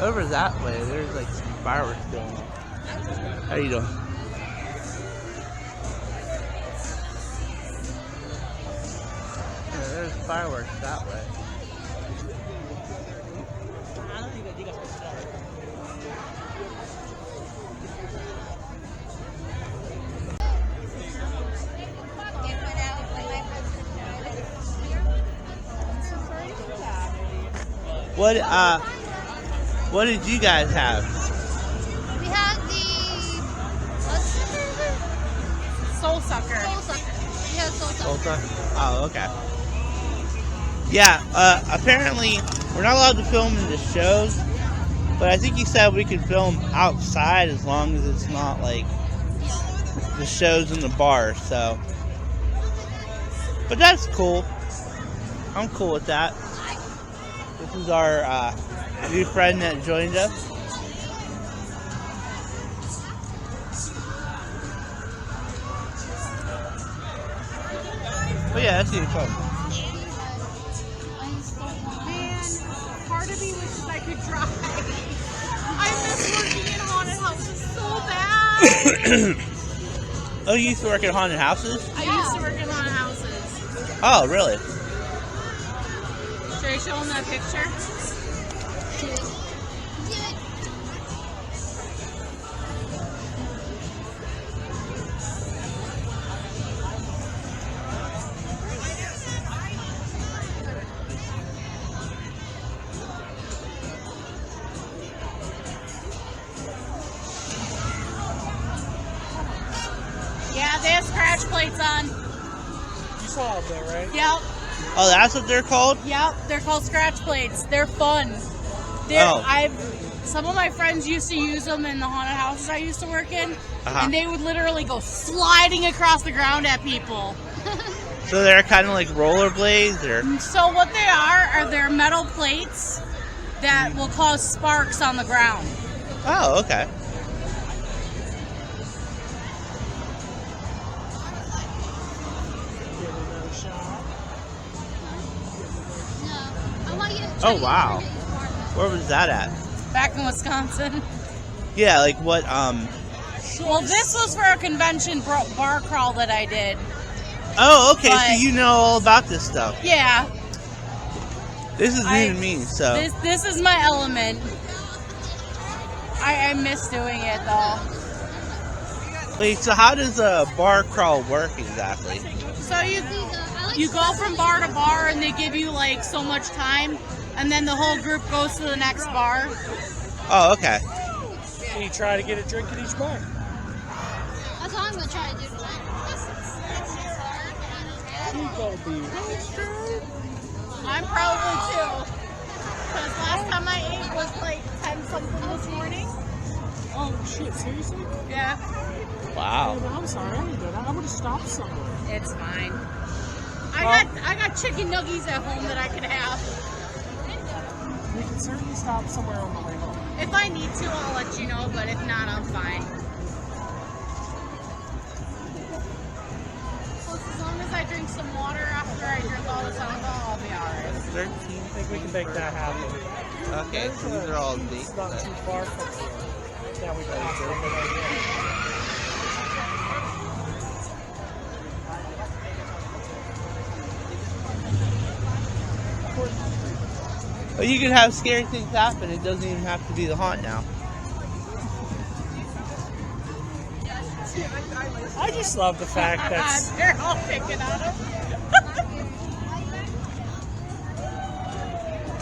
Over that way, there's like some fireworks going on. How you doing? Yeah, there's fireworks that way. What did you guys have? We had the Soul Sucker. Soul Sucker. We had Soul Sucker. Oh, okay. Yeah, apparently we're not allowed to film in the shows, but I think you said we could film outside as long as it's not like the shows in the bar, so. But that's cool. I'm cool with that. This is our new friend that joined us. But yeah, that's really fun. Man, part of me wishes I could drive. I miss working in haunted houses so bad. Oh, you used to work at haunted houses? I used to work in haunted houses. Oh, really? Should I show them that picture? Yeah, they have scratch plates on. You saw it there, right? Yep. Oh, that's what they're called? Yep, they're called scratch plates. They're fun. Some of my friends used to use them in the haunted houses I used to work in, and they would literally go sliding across the ground at people. So they're kind of like rollerblades, or? So what they are they're metal plates that will cause sparks on the ground. Oh, okay. Oh, wow. Where was that at? Back in Wisconsin. Yeah, like what, Well, this was for a convention bar crawl that I did. Oh, okay, But- so you know all about this stuff. Yeah, This is new to me, so. this is my element. I miss doing it though. Wait, so how does a bar crawl work exactly? So you go from bar to bar and they give you like so much time, and then the whole group goes to the next bar. Oh, okay. And you try to get a drink at each bar. That's what I'm going to try to do tonight. You gonna be roasted. I'm probably too. Because last time I ate was like 10 something this morning. Oh shit, seriously? Yeah. Wow. Oh, I'm sorry, I didn't know that. I would have stopped somewhere. It's fine. I got chicken nuggies at home that I can have. We can certainly stop somewhere on the way home. If I need to, I'll let you know, but if not, I'm fine. Plus, as long as I drink some water after I drink all this alcohol, I'll be alright. 13. I think we can make that happen. Okay, so these are all dates. It's not too far from here. Yeah, we can pass over there. But you can have scary things happen. It doesn't even have to be the haunt now. I just love the fact that They're all picking on him.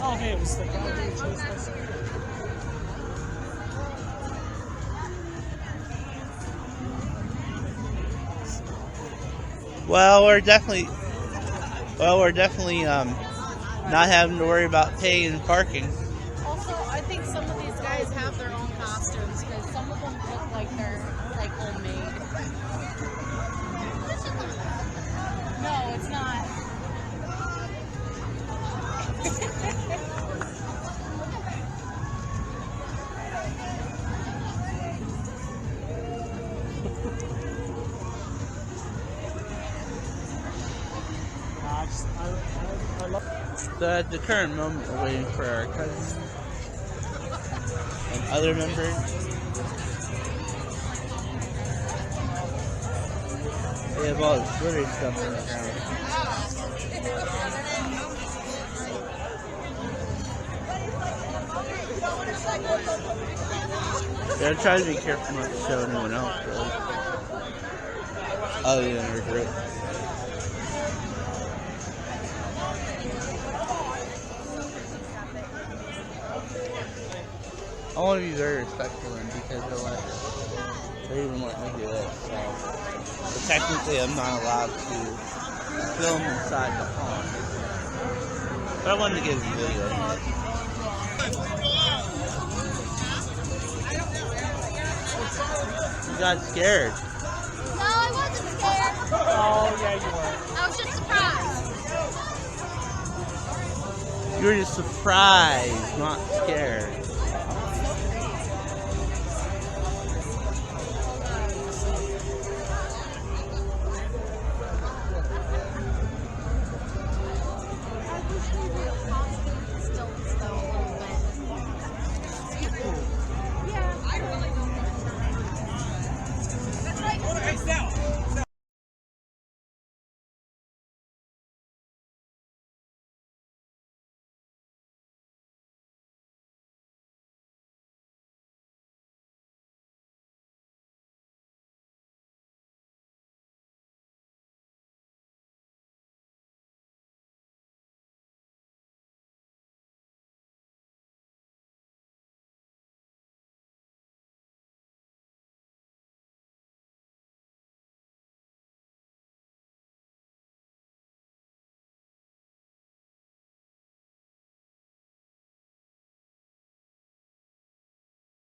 oh hey, it was the guy who chased us. Well, we're definitely not having to worry about paying and parking. Also, I think some of these guys have their own costumes because some of them look like they're like homemade. No, it's not. I love So at the current moment, we're waiting for our cousin. and other members. They have all this glittery stuff in the ground. Yeah, I try to be careful not to show anyone else, really. Other than our group. I want to be very respectful and because they even let me do it. So, but technically, I'm not allowed to film inside the pond. But I wanted to get a video. You got scared. No, I wasn't scared. Oh, yeah, you were. I was just surprised. You were just surprised, not scared.